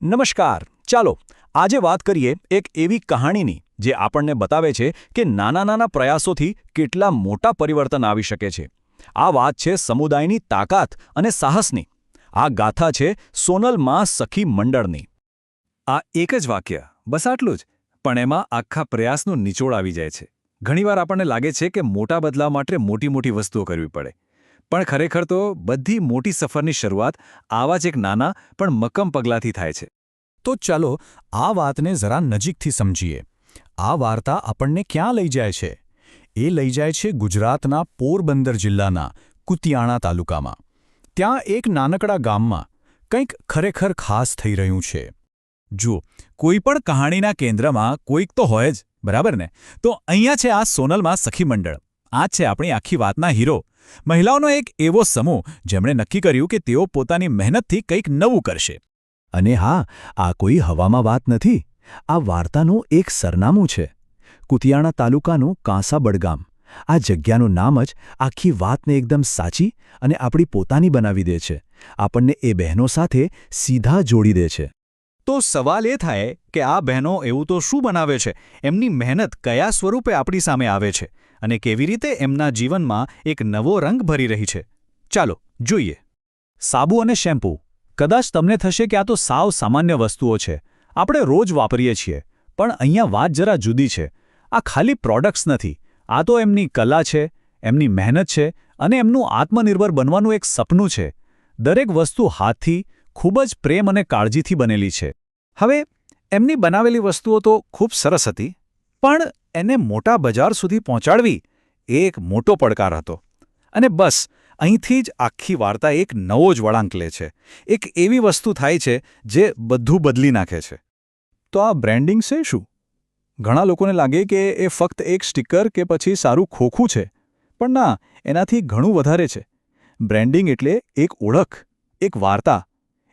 નમસ્કાર. ચાલો આજે વાત કરીએ એક એવી કહાણીની જે આપણને બતાવે છે કે નાના નાના પ્રયાસોથી કેટલા મોટા પરિવર્તન આવી શકે છે. આ વાત છે સમુદાયની તાકાત અને સાહસની. આ ગાથા છે સોનલ માં સખી મંડળની. આ એક જ વાક્ય, બસ આટલું જ, પણ એમાં આખા પ્રયાસનું નિચોડ આવી જાય છે. ઘણીવાર આપણને લાગે છે કે મોટા બદલાવ માટે મોટી મોટી વસ્તુઓ કરવી પડે, પણ ખરેખર તો બધી મોટી સફરની શરૂઆત આવા જ એક નાના પણ મક્કમ પગલાંથી થાય છે. તો ચાલો આ વાતને જરા નજીકથી સમજીએ. આ વાર્તા આપણને ક્યાં લઈ જાય છે? એ લઈ જાય છે ગુજરાતના પોરબંદર જિલ્લાના કુતિયાણા તાલુકામાં. ત્યાં એક નાનકડા ગામમાં કંઈક ખરેખર ખાસ થઈ રહ્યું છે. જુઓ, કોઈ પણ કહાણીના કેન્દ્રમાં કોઈક તો હોય જ, બરાબર ને? તો અહીંયા છે આ સોનલમાં સખી મંડળ. આ છે આપણી આખી વાતના હીરો. મહિલાઓનો એક એવો સમૂહ જેમણે નક્કી કર્યું કે તેઓ પોતાની મહેનતથી કંઈક નવું કરશે. અને હા, આ કોઈ હવામાં વાત નથી. આ વાર્તાનું એક સરનામું છે. કુતિયાણા તાલુકાનું કાંસાબડ ગામ. આ જગ્યાનું નામ જ આખી વાતને એકદમ સાચી અને આપણી પોતાની બનાવી દે છે. આપણને એ બહેનો સાથે સીધા જોડી દે છે. તો સવાલ એ થાય કે આ બહેનો એવું તો શું બનાવે છે? એમની મહેનત કયા સ્વરૂપે આપણી સામે આવે છે અને કેવી રીતે એમના જીવનમાં એક નવો રંગ ભરી રહી છે? ચાલો જોઈએ. સાબુ અને શેમ્પૂ. કદાચ તમને થશે કે આ તો સાવ સામાન્ય વસ્તુઓ છે, આપણે રોજ વાપરીએ છીએ. પણ અહીંયા વાત જરા જુદી છે. આ ખાલી પ્રોડક્ટ્સ નથી. આ તો એમની કલા છે, એમની મહેનત છે અને એમનું આત્મનિર્ભર બનવાનું એક સપનું છે. દરેક વસ્તુ હાથથી, ખૂબ જ પ્રેમ અને કાળજીથી બનેલી છે. હવે એમની બનાવેલી વસ્તુઓ તો ખૂબ સરસ હતી, પણ એને મોટા બજાર સુધી પહોંચાડવી એ એક મોટો પડકાર હતો. અને બસ અહીંથી જ આખી વાર્તા એક નવો જ વળાંક લે છે. એક એવી વસ્તુ થાય છે જે બધું બદલી નાખે છે. તો આ બ્રેન્ડિંગ છે શું? ઘણા લોકોને લાગે કે એ ફક્ત એક સ્ટીકર કે પછી સારું ખોખું છે, પણ ના, એનાથી ઘણું વધારે છે. બ્રેન્ડિંગ એટલે એક ઓળખ, એક વાર્તા.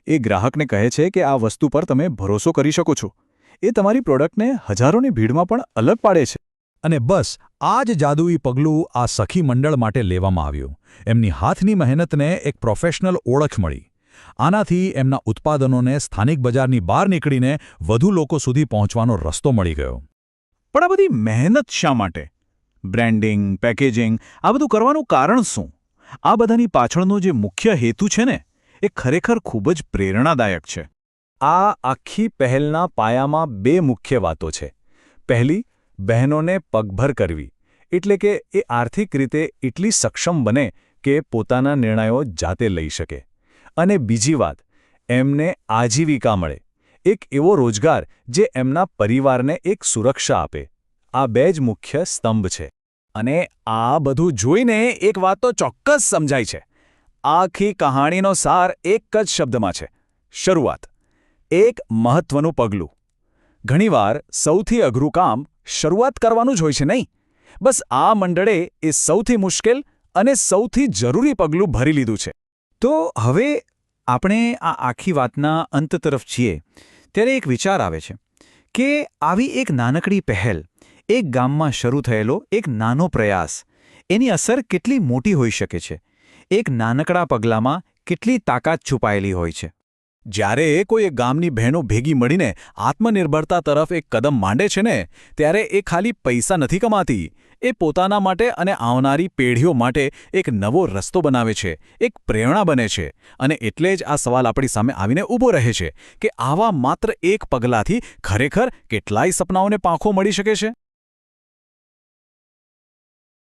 એ ગ્રાહકને કહે છે કે આ વસ્તુ પર તમે ભરોસો કરી શકો છો. એ તમારી પ્રોડક્ટને હજારોની ભીડમાં પણ અલગ પાડે છે. અને બસ આ જ જાદુઈ પગલું આ સખી મંડળ માટે લેવામાં આવ્યું. એમની હાથની મહેનતને એક પ્રોફેશનલ ઓળખ મળી. આનાથી એમના ઉત્પાદનોને સ્થાનિક બજારની બહાર નીકળીને વધુ લોકો સુધી પહોંચવાનો રસ્તો મળી ગયો. પણ આ બધી મહેનત શા માટે? બ્રેન્ડિંગ, પેકેજિંગ, આ બધું કરવાનું કારણ શું? આ બધાની પાછળનો જે મુખ્ય હેતુ છે ને, એ ખરેખર ખૂબ જ પ્રેરણાદાયક છે. આ આખી પહેલના પાયામાં બે મુખ્ય વાતો છે. પહેલી, બહેનોને પગભર કરવી, એટલે કે એ આર્થિક રીતે એટલી સક્ષમ બને કે પોતાના નિર્ણયો જાતે લઈ શકે. અને બીજી વાત, એમને આજીવિકા મળે, એક એવો રોજગાર જે એમના પરિવારને એક સુરક્ષા આપે. આ બે જ મુખ્ય સ્તંભ છે. અને આ બધું જોઈને એક વાત તો ચોક્કસ સમજાય છે. આખી કહાણીનો સાર એક જ શબ્દમાં છે: શરૂઆત. એક મહત્વનું પગલું. ઘણીવાર સૌથી અઘરું કામ શરૂઆત કરવાનું જ હોય છે, નહીં? બસ આ મંડળે એ સૌથી મુશ્કેલ અને સૌથી જરૂરી પગલું ભરી લીધું છે. તો હવે આપણે આ આખી વાતના અંત તરફ છીએ ત્યારે એક વિચાર આવે છે કે આવી એક નાનકડી પહેલ, એક ગામમાં શરૂ થયેલો એક નાનો પ્રયાસ, એની અસર કેટલી મોટી હોઈ શકે છે. એક નાનકડા પગલામાં કેટલી તાકાત છુપાયેલી હોય છે. જ્યારે કોઈ એક ગામની બહેનો ભેગી મળીને આત્મનિર્ભરતા તરફ એક કદમ માંડે છે ને, ત્યારે એ ખાલી પૈસા નથી કમાતી. એ પોતાના માટે અને આવનારી પેઢીઓ માટે એક નવો રસ્તો બનાવે છે, એક પ્રેરણા બને છે. અને એટલે જ આ સવાલ આપણી સામે આવીને ઊભો રહે છે કે આવા માત્ર એક પગલાંથી ખરેખર કેટલાય સપનાઓને પાંખો મળી શકે છે.